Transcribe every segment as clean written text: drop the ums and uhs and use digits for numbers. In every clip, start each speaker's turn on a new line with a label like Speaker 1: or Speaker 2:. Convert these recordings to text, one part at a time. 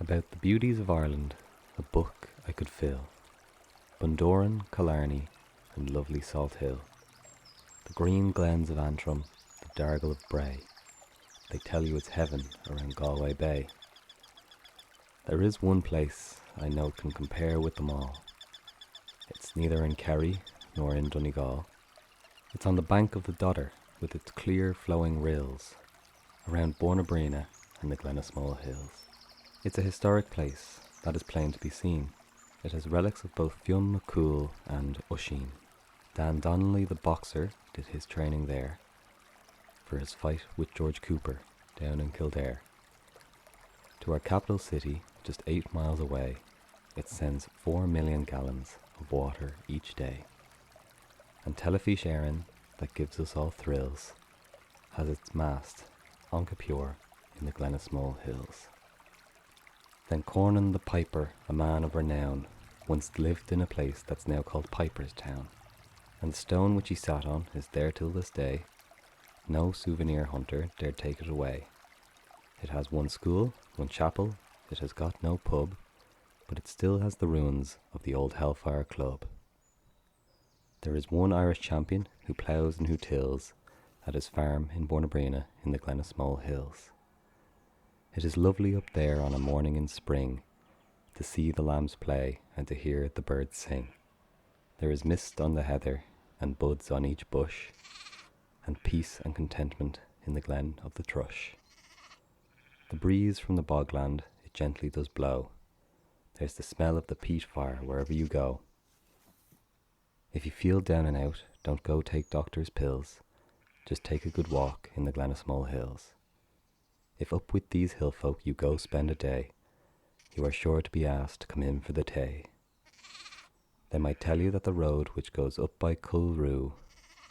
Speaker 1: About the beauties of Ireland, a book I could fill. Bundoran, Killarney, and lovely Salt Hill. The green glens of Antrim, the Dargle of Bray. They tell you it's heaven around Galway Bay. There is one place I know can compare with them all. It's neither in Kerry nor in Donegal. It's on the bank of the Dodder with its clear flowing rills around Bornabrina and the Glenasmole Hills. It's a historic place that is plain to be seen. It has relics of both Fionn McCool and Usheen. Dan Donnelly the boxer did his training there for his fight with George Cooper down in Kildare. To our capital city, just 8 miles away, it sends 4 million gallons of water each day. And Telefish Éireann, that gives us all thrills, has its mast on Capure in the Glenasmole Hills. Then Cornan the Piper, a man of renown, once lived in a place that's now called Piper's Town, and the stone which he sat on is there till this day. No souvenir hunter dared take it away. It has one school, one chapel, it has got no pub, but it still has the ruins of the old Hellfire Club. There is one Irish champion who ploughs and who tills at his farm in Bornabrina in the Glenasmole Hills. It is lovely up there on a morning in spring to see the lambs play and to hear the birds sing. There is mist on the heather and buds on each bush, and peace and contentment in the glen of the thrush. The breeze from the bogland, it gently does blow. There's the smell of the peat fire wherever you go. If you feel down and out, don't go take doctor's pills. Just take a good walk in the Glenasmole Hills. If up with these hill folk you go spend a day, you are sure to be asked to come in for the tay. They might tell you that the road which goes up by Culroo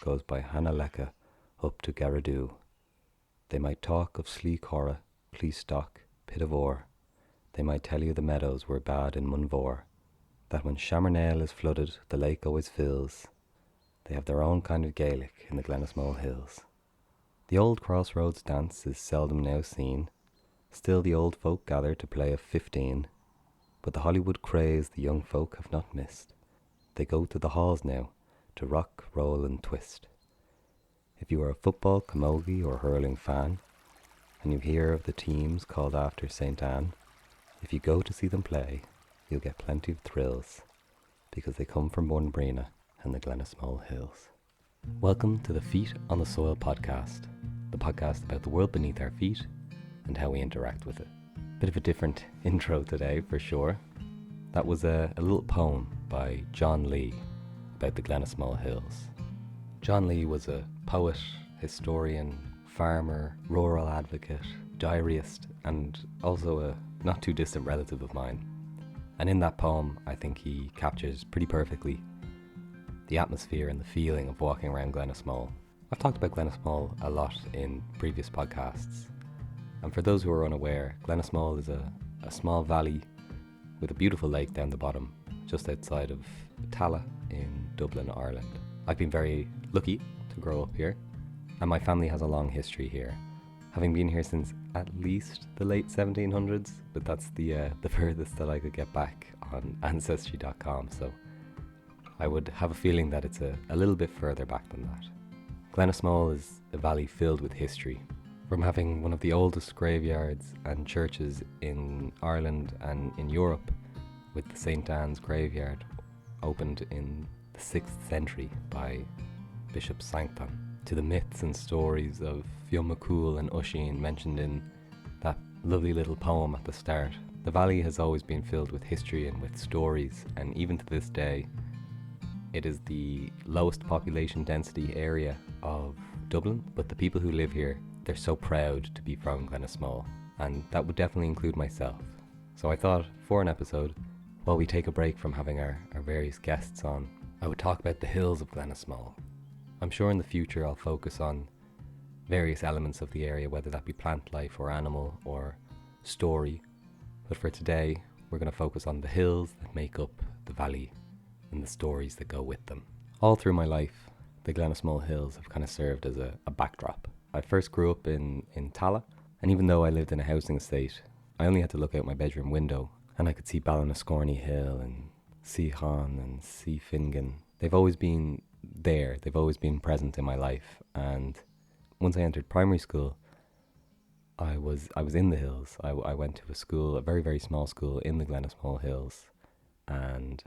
Speaker 1: goes by Hanaleka up to Garradoo. They might talk of Sleecora, Cleestock, Pitavore. They might tell you the meadows were bad in Munvore, that when Shamernail is flooded the lake always fills. They have their own kind of Gaelic in the Glenasmole Hills. The old crossroads dance is seldom now seen. Still the old folk gather to play of 15, but the Hollywood craze the young folk have not missed. They go to the halls now to rock, roll and twist. If you are a football, camogie or hurling fan, and you hear of the teams called after St. Anne, if you go to see them play, you'll get plenty of thrills, because they come from Bornabrina and the Glenasmole Hills. Welcome to the Feet on the Soil podcast, the podcast about the world beneath our feet and how we interact with it. Bit of a different intro today for sure. That was a little poem by John Lee about the Glenasmole Hills. John Lee was a poet, historian, farmer, rural advocate, diarist, and also a not too distant relative of mine. And in that poem, I think he captures pretty perfectly the atmosphere and the feeling of walking around Glenasmole. I've talked about Glenasmole a lot in previous podcasts, and for those who are unaware, Glenasmole is a small valley with a beautiful lake down the bottom, just outside of Tallaght in Dublin, Ireland. I've been very lucky to grow up here, and my family has a long history here, having been here since at least the late 1700s, but that's the furthest that I could get back on Ancestry.com, so I would have a feeling that it's a little bit further back than that. Glenasmole is a valley filled with history, from having one of the oldest graveyards and churches in Ireland and in Europe, with the St. Anne's graveyard opened in the 6th century by Bishop Sancton, to the myths and stories of Fionn McCool and Usheen mentioned in that lovely little poem at the start. The valley has always been filled with history and with stories, and even to this day, it is the lowest population density area of Dublin, but the people who live here, they're so proud to be from Glenasmole, and that would definitely include myself. So I thought for an episode, while we take a break from having our various guests on, I would talk about the hills of Glenasmole. I'm sure in the future I'll focus on various elements of the area, whether that be plant life or animal or story, but for today we're going to focus on the hills that make up the valley and the stories that go with them. All through my life, the Glenasmole Hills have kind of served as a backdrop. I first grew up in Tallaght, and even though I lived in a housing estate, I only had to look out my bedroom window and I could see Ballinascorny Hill and Seachan and Sea Fingan. They've always been there. They've always been present in my life. And once I entered primary school, I was in the hills. I went to a school, a very, very small school in the Glenasmole Hills. And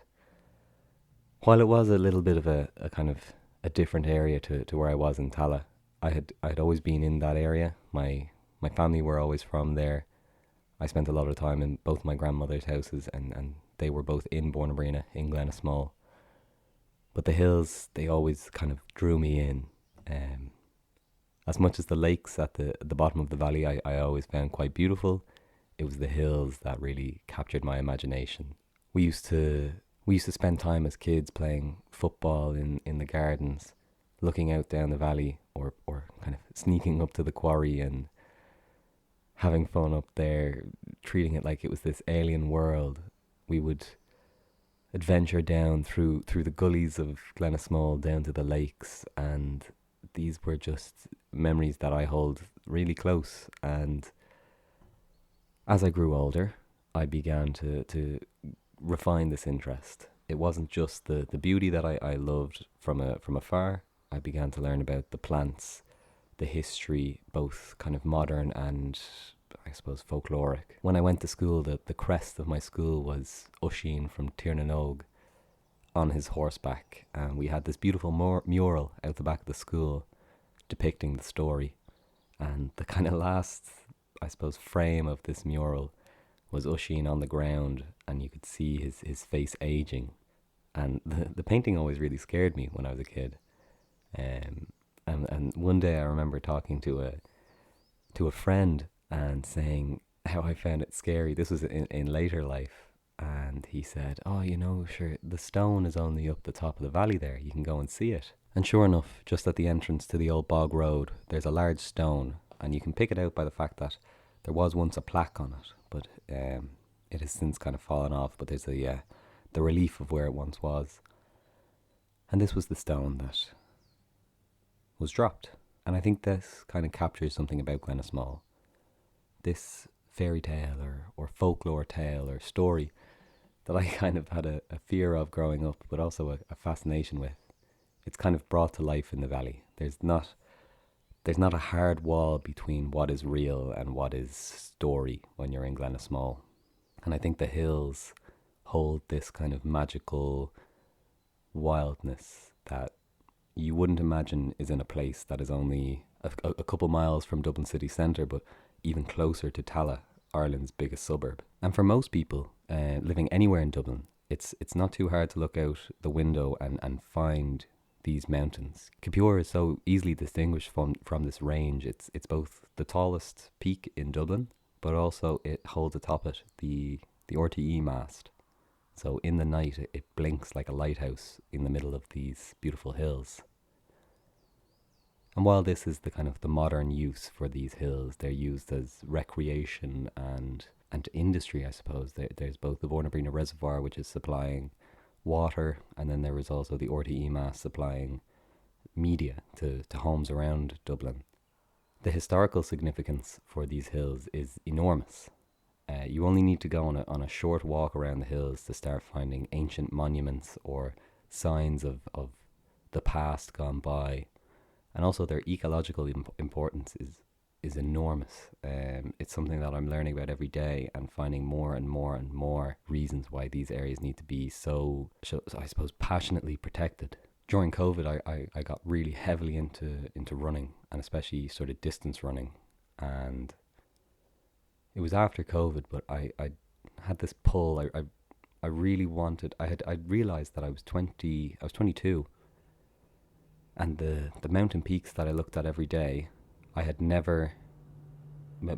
Speaker 1: while it was a little bit of a kind of a different area to where I was in Tala, I'd always been in that area. My family were always from there. I spent a lot of time in both my grandmother's houses, and they were both in Bornabrina, in Glenasmole. But the hills, they always kind of drew me in. As much as the lakes at the bottom of the valley I always found quite beautiful, it was the hills that really captured my imagination. We used to spend time as kids playing football in the gardens, looking out down the valley, or kind of sneaking up to the quarry and having fun up there, treating it like it was this alien world. We would adventure down through the gullies of Glenasmole down to the lakes, and these were just memories that I hold really close. And as I grew older, I began to refine this interest. It wasn't just the beauty that I loved from afar. I began to learn about the plants, the history, both kind of modern and, I suppose, folkloric. When I went to school, the crest of my school was Usheen from Tirnanog on his horseback, and we had this beautiful mural out the back of the school depicting the story. And the kind of last, I suppose, frame of this mural was Usheen on the ground, and you could see his face aging. And the painting always really scared me when I was a kid. And one day I remember talking to a friend and saying how I found it scary. This was in later life. And he said, "Oh, sure, the stone is only up the top of the valley there. You can go and see it." And sure enough, just at the entrance to the old bog road, there's a large stone, and you can pick it out by the fact that there was once a plaque on it, but it has since kind of fallen off. But there's the relief of where it once was. And this was the stone that was dropped. And I think this kind of captures something about Glenasmole. This fairy tale or folklore tale or story that I kind of had a fear of growing up, but also a fascination with. It's kind of brought to life in the valley. There's not a hard wall between what is real and what is story when you're in Glenasmole. And I think the hills hold this kind of magical wildness that you wouldn't imagine is in a place that is only a couple miles from Dublin city centre, but even closer to Tala, Ireland's biggest suburb. And for most people living anywhere in Dublin, it's not too hard to look out the window and find these mountains. Capure is so easily distinguished from this range. It's both the tallest peak in Dublin, but also it holds atop it the RTE mast. So in the night, it blinks like a lighthouse in the middle of these beautiful hills. And while this is the kind of the modern use for these hills, they're used as recreation and industry, I suppose. There's both the Bornabrina Reservoir, which is supplying water, and then there is also the RTE mast supplying media to homes around Dublin. The historical significance for these hills is enormous. You only need to go on a short walk around the hills to start finding ancient monuments or signs of the past gone by. And also their ecological importance is enormous. It's something that I'm learning about every day and finding more and more and more reasons why these areas need to be so I suppose, passionately protected. During COVID, I got really heavily into running, and especially sort of distance running. And it was after COVID, but I had this pull. I really wanted. I'd realized that I was 22, and the mountain peaks that I looked at every day, I had never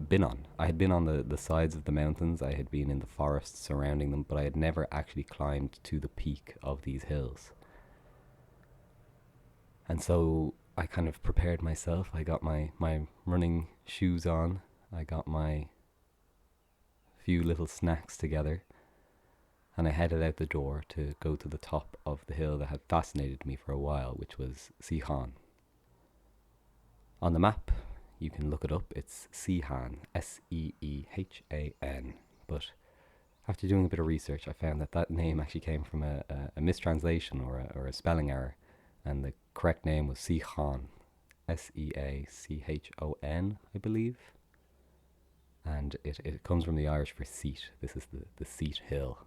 Speaker 1: been on. I had been on the sides of the mountains. I had been in the forests surrounding them, but I had never actually climbed to the peak of these hills. And so I kind of prepared myself. I got my running shoes on. I got my few little snacks together, and I headed out the door to go to the top of the hill that had fascinated me for a while, which was Seachan. On the map, you can look it up. It's Seehan, Seehan. But after doing a bit of research, I found that that name actually came from a mistranslation or a spelling error, and the correct name was Seachon, Seachon, I believe. And it comes from the Irish for seat. This is the seat hill.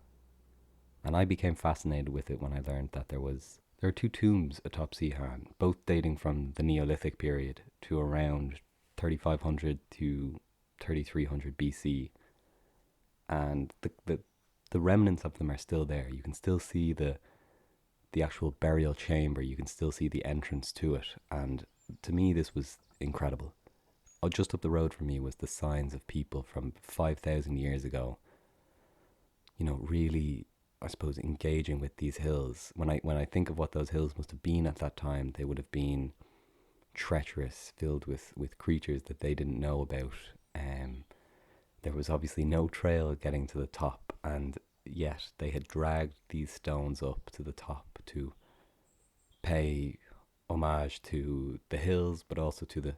Speaker 1: And I became fascinated with it when I learned that there are two tombs atop Seehan, both dating from the Neolithic period to around 3500 to 3300 BC. And the remnants of them are still there. You can still see the actual burial chamber. You can still see the entrance to it. And to me, this was incredible. Oh, just up the road from me was the signs of people from 5,000 years ago. You know, really, I suppose, engaging with these hills. When I think of what those hills must have been at that time, they would have been treacherous, filled with creatures that they didn't know about. There was obviously no trail getting to the top, and yet they had dragged these stones up to the top to pay homage to the hills, but also to the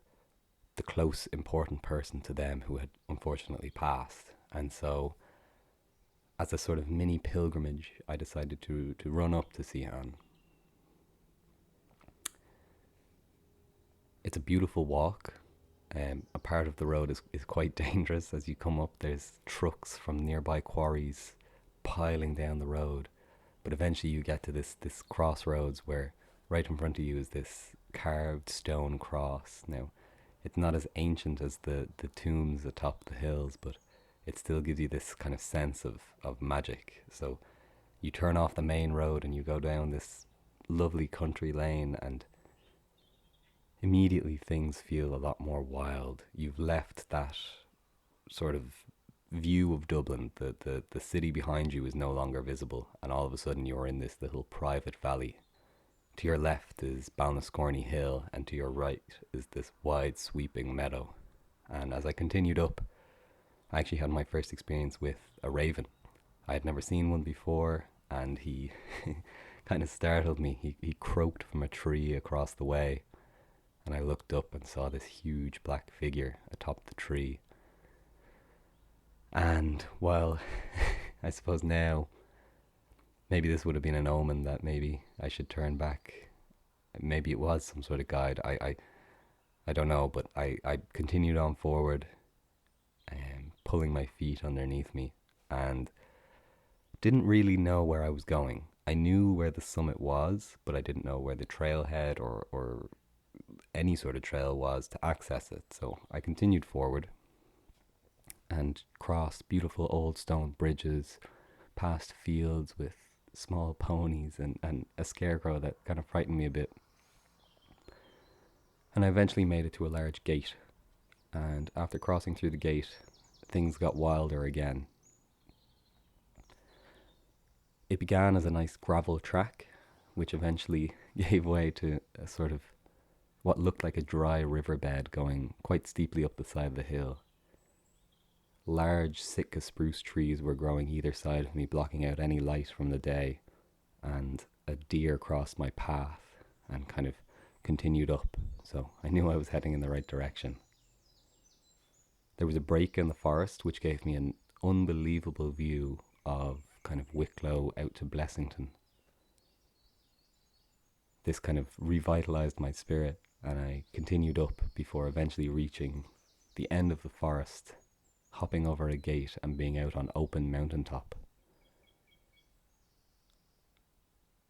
Speaker 1: close, important person to them who had unfortunately passed. And so, as a sort of mini pilgrimage, I decided to run up to Seehan. It's a beautiful walk. A part of the road is quite dangerous. As you come up, there's trucks from nearby quarries piling down the road. But eventually you get to this crossroads where right in front of you is this carved stone cross. Now, it's not as ancient as the tombs atop the hills, but it still gives you this kind of sense of magic. So you turn off the main road and you go down this lovely country lane, and immediately things feel a lot more wild. You've left that sort of view of Dublin. The city behind you is no longer visible, and all of a sudden you're in this little private valley. To your left is Balnascorny Hill, and to your right is this wide sweeping meadow. And as I continued up, I actually had my first experience with a raven. I had never seen one before, and he kind of startled me. He croaked from a tree across the way, and I looked up and saw this huge black figure atop the tree. And while I suppose now maybe this would have been an omen that maybe I should turn back, maybe it was some sort of guide, I don't know, but I continued on forward, pulling my feet underneath me, and didn't really know where I was going. I knew where the summit was, but I didn't know where the trailhead or any sort of trail was to access it. So I continued forward and crossed beautiful old stone bridges, past fields with small ponies and a scarecrow that kind of frightened me a bit. And I eventually made it to a large gate. And after crossing through the gate, things got wilder again. It began as a nice gravel track, which eventually gave way to a sort of what looked like a dry riverbed going quite steeply up the side of the hill. Large Sitka spruce trees were growing either side of me, blocking out any light from the day, and a deer crossed my path and kind of continued up, so I knew I was heading in the right direction. There was a break in the forest which gave me an unbelievable view of kind of Wicklow out to Blessington. This kind of revitalized my spirit, and I continued up before eventually reaching the end of the forest, hopping over a gate and being out on open mountaintop.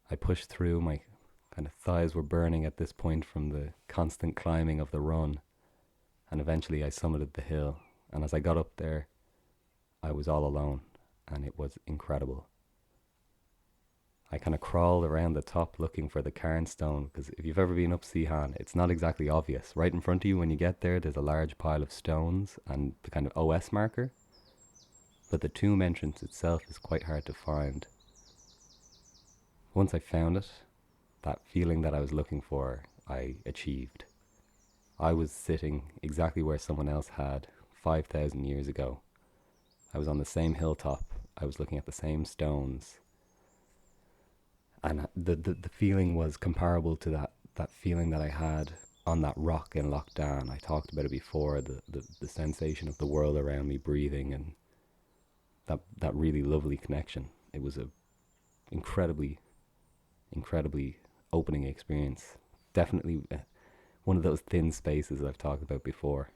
Speaker 1: I pushed through. My kind of thighs were burning at this point from the constant climbing of the run, and eventually I summited the hill. And as I got up there, I was all alone, and it was incredible. I kind of crawled around the top looking for the cairnstone, because if you've ever been up Seehan, it's not exactly obvious. Right in front of you when you get there, there's a large pile of stones and the kind of OS marker, but the tomb entrance itself is quite hard to find. Once I found it, that feeling that I was looking for, I achieved. I was sitting exactly where someone else had 5,000 years ago. I was on the same hilltop. I was looking at the same stones. And the feeling was comparable to that feeling that I had on that rock in Lochdan. I talked about it before, the sensation of the world around me breathing, and that really lovely connection. It was a incredibly, incredibly opening experience. Definitely one of those thin spaces I've talked about before.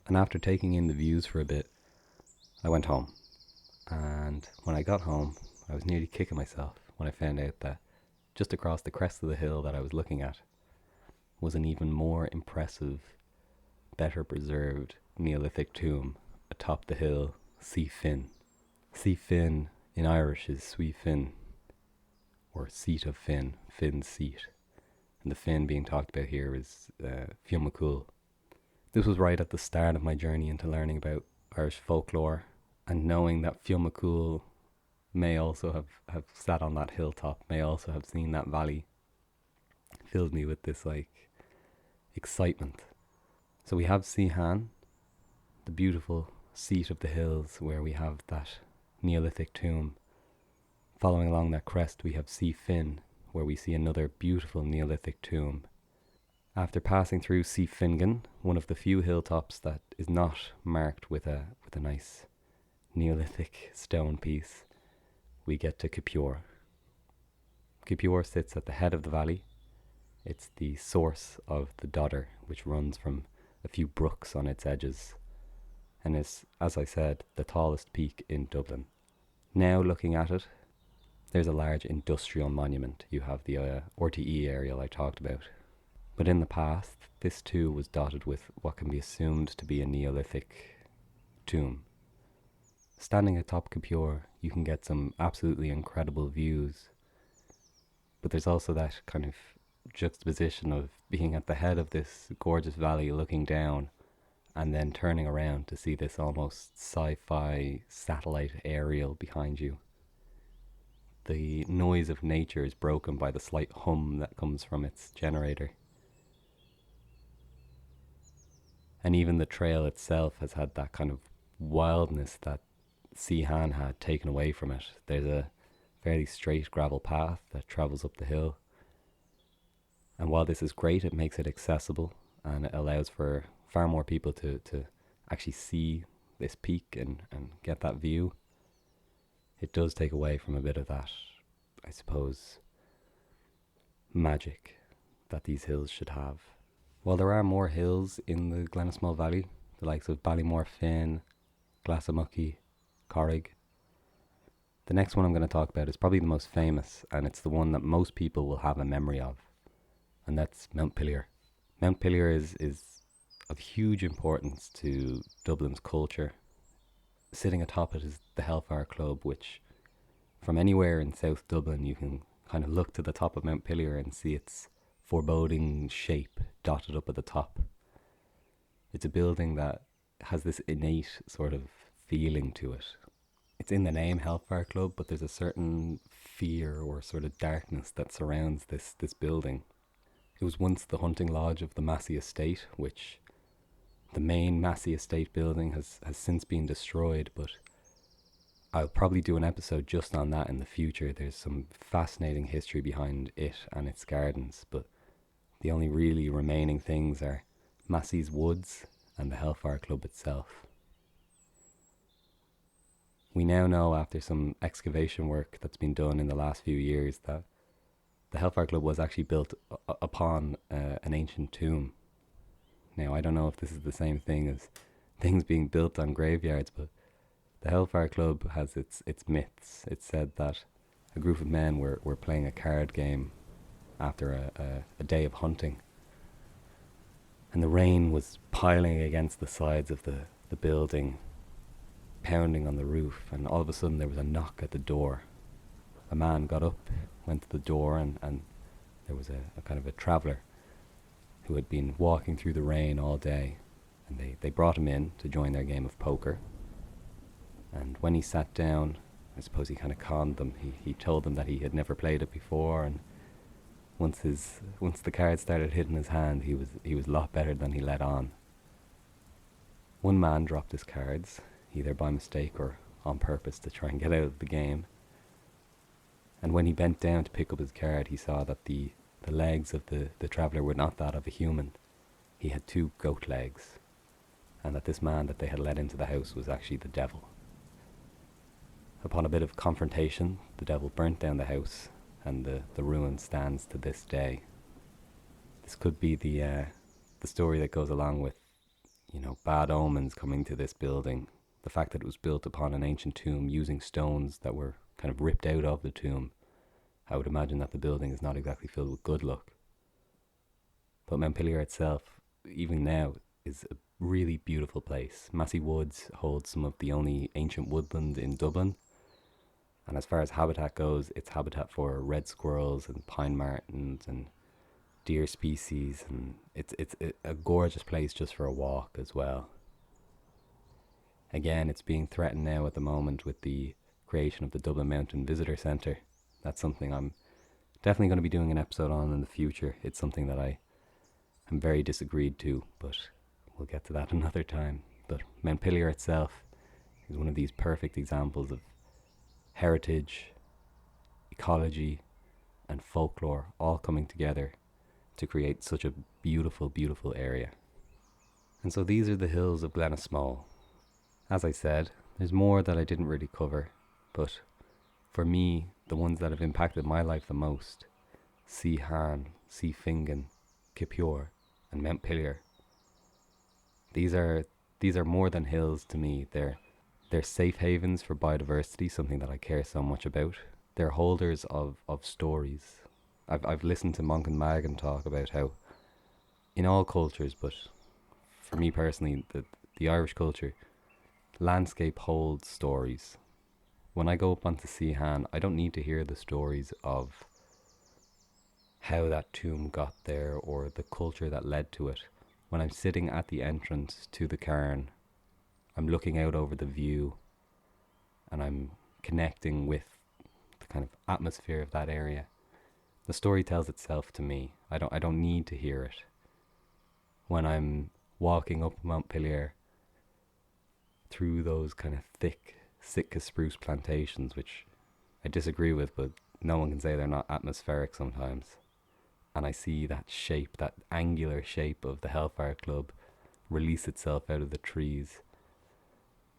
Speaker 1: And after taking in the views for a bit, I went home. And when I got home, I was nearly kicking myself when I found out that just across the crest of the hill that I was looking at was an even more impressive, better preserved Neolithic tomb atop the hill, Si Fin. Si Fin in Irish is Sui Fin, or seat of Fin, Fin's seat. And the Fin being talked about here is Fiumacul. This was right at the start of my journey into learning about Irish folklore, and knowing that Fiumacul may also have sat on that hilltop, may also have seen that valley, filled me with this excitement. So we have Sihan, the beautiful seat of the hills where we have that Neolithic tomb. Following along that crest we have Si Fin, where we see another beautiful Neolithic tomb. After passing through Si Fingan, one of the few hilltops that is not marked with a nice Neolithic stone piece, we get to Kipior. Kipior sits at the head of the valley. It's the source of the Dodder, which runs from a few brooks on its edges, and is, as I said, the tallest peak in Dublin. Now looking at it, there's a large industrial monument. You have the RTE aerial I talked about. But in the past, this too was dotted with what can be assumed to be a Neolithic tomb. Standing atop Kipior, you can get some absolutely incredible views. But there's also that kind of juxtaposition of being at the head of this gorgeous valley looking down and then turning around to see this almost sci-fi satellite aerial behind you. The noise of nature is broken by the slight hum that comes from its generator. And even the trail itself has had that kind of wildness that Sihan had taken away from it. There's a fairly straight gravel path that travels up the hill. And while this is great, it makes it accessible and it allows for far more people to actually see this peak and get that view. It does take away from a bit of that, I suppose, magic that these hills should have. While there are more hills in the Glenasmole Valley, the likes of Ballymore Fin, Glasamucky, Corrig, the next one I'm going to talk about is probably the most famous, and it's the one that most people will have a memory of, and that's Mount Pillier. Mount Pillier is of huge importance to Dublin's culture. Sitting atop it is the Hellfire Club, which from anywhere in South Dublin you can kind of look to the top of Mount Pillier and see its foreboding shape dotted up at the top. It's a building that has this innate sort of feeling to it. It's in the name Hellfire Club, but there's a certain fear or sort of darkness that surrounds this building. It was once the hunting lodge of the Massey Estate, which the main Massey Estate building has since been destroyed, but I'll probably do an episode just on that in the future. There's some fascinating history behind it and its gardens, but the only really remaining things are Massey's Woods and the Hellfire Club itself. We now know, after some excavation work that's been done in the last few years, that the Hellfire Club was actually built upon an ancient tomb. Now, I don't know if this is the same thing as things being built on graveyards, but the Hellfire Club has its myths. It's said that a group of men were playing a card game after a day of hunting, and the rain was piling against the sides of the building, pounding on the roof, and all of a sudden there was a knock at the door. A man got up, went to the door, and there was a kind of a traveller who had been walking through the rain all day, and they brought him in to join their game of poker. And when he sat down, I suppose he kind of conned them. He told them that he had never played it before, and once the cards started hitting his hand, he was a lot better than he let on. One man dropped his cards, either by mistake or on purpose to try and get out of the game. And when he bent down to pick up his card, he saw that the legs of the traveller were not that of a human. he had 2 goat legs, and that this man that they had let into the house was actually the devil. Upon a bit of confrontation, the devil burnt down the house, and the ruin stands to this day. This could be the story that goes along with, bad omens coming to this building. The fact that it was built upon an ancient tomb using stones that were kind of ripped out of the tomb. I would imagine that the building is not exactly filled with good luck. But Montpelier itself, even now, is a really beautiful place. Massey Woods holds some of the only ancient woodland in Dublin. And as far as habitat goes, it's habitat for red squirrels and pine martens and deer species, and it's a gorgeous place just for a walk as well. Again, it's being threatened now at the moment with the creation of the Dublin Mountain Visitor Centre. That's something I'm definitely going to be doing an episode on in the future. It's something that I am very disagreed to, but we'll get to that another time. But Montpelier itself is one of these perfect examples of heritage, ecology, and folklore all coming together to create such a beautiful, beautiful area. And so these are the Hills of Glenasmole. As I said, there's more that I didn't really cover, but for me, the ones that have impacted my life the most, Seahan, Seafingen, Kipior, and Montpelier. These are more than hills to me. They're safe havens for biodiversity, something that I care so much about. They're holders of stories. I've listened to Monk and Magan talk about how in all cultures, but for me personally, the Irish culture, landscape holds stories. When I go up onto Seahan, I don't need to hear the stories of how that tomb got there or the culture that led to it. When I'm sitting at the entrance to the cairn, I'm looking out over the view and I'm connecting with the kind of atmosphere of that area. The story tells itself to me. I don't need to hear it. When I'm walking up Montpelier through those kind of thick Sitka spruce plantations, which I disagree with, but no one can say they're not atmospheric sometimes. And I see that shape, that angular shape of the Hellfire Club release itself out of the trees.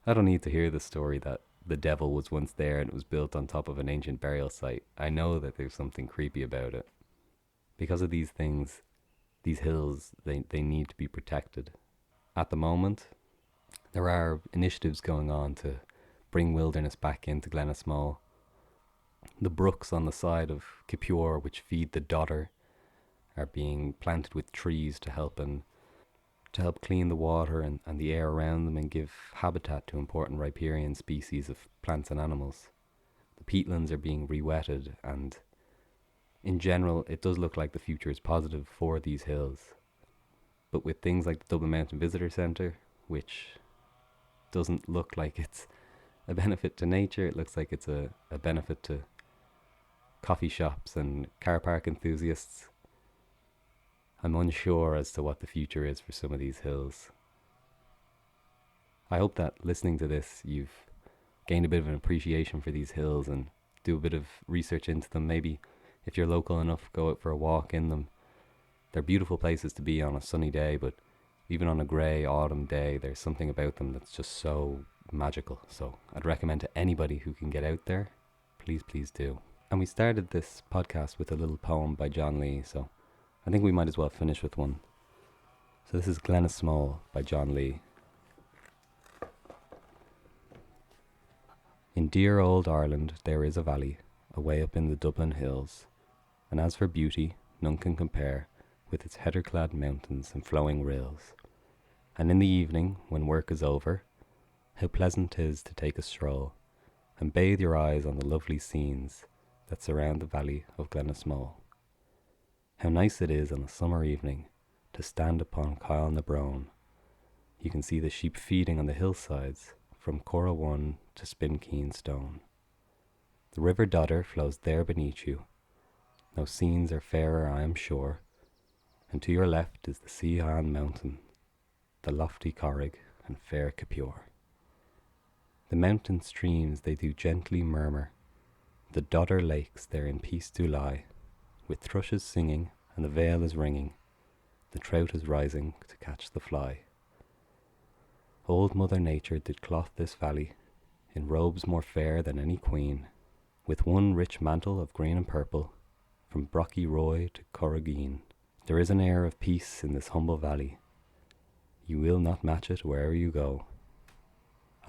Speaker 1: I don't need to hear the story that the devil was once there and it was built on top of an ancient burial site. I know that there's something creepy about it. Because of these things, these hills, they need to be protected. At the moment, there are initiatives going on to bring wilderness back into Glenasmole. The brooks on the side of Kipior, which feed the Dodder, are being planted with trees to help clean the water and the air around them and give habitat to important riparian species of plants and animals. The peatlands are being re-wetted, and in general it does look like the future is positive for these hills. But with things like the Dublin Mountain Visitor Centre, which doesn't look like it's a benefit to nature, it looks like it's a benefit to coffee shops and car park enthusiasts, I'm unsure as to what the future is for some of these hills. I hope that listening to this, you've gained a bit of an appreciation for these hills and do a bit of research into them. Maybe if you're local enough, go out for a walk in them. They're beautiful places to be on a sunny day, but even on a grey autumn day, there's something about them that's just so magical. So I'd recommend to anybody who can get out there, please do. And we started this podcast with a little poem by John Lee, so I think we might as well finish with one. So this is Glenasmole by John Lee. In dear old Ireland there is a valley, away up in the Dublin hills, and as for beauty, none can compare with its heather-clad mountains and flowing rills. And in the evening, when work is over, how pleasant 'tis to take a stroll, and bathe your eyes on the lovely scenes that surround the valley of Glenasmole. How nice it is on a summer evening to stand upon Kyle na Brone. You can see the sheep feeding on the hillsides from Corra to Spinkeen Stone. The river Dodder flows there beneath you. No scenes are fairer, I am sure, and to your left is the Seahan Mountain, the lofty Corrig and fair Kipior. The mountain streams they do gently murmur, the Dodder lakes there in peace do lie, with thrushes singing and the vale is ringing. the trout is rising to catch the fly. Old Mother Nature did cloth this valley in robes more fair than any queen, with one rich mantle of green and purple, from Brocky Roy to Corrigeen. There is an air of peace in this humble valley. You will not match it wherever you go.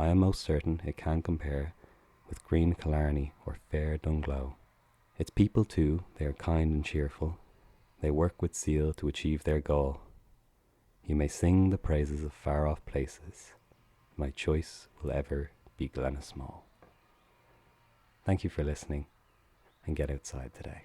Speaker 1: I am most certain it can compare with green Killarney or fair Dunglow. Its people too, they are kind and cheerful. They work with zeal to achieve their goal. You may sing the praises of far-off places. My choice will ever be Glenasmole. Thank you for listening, and get outside today.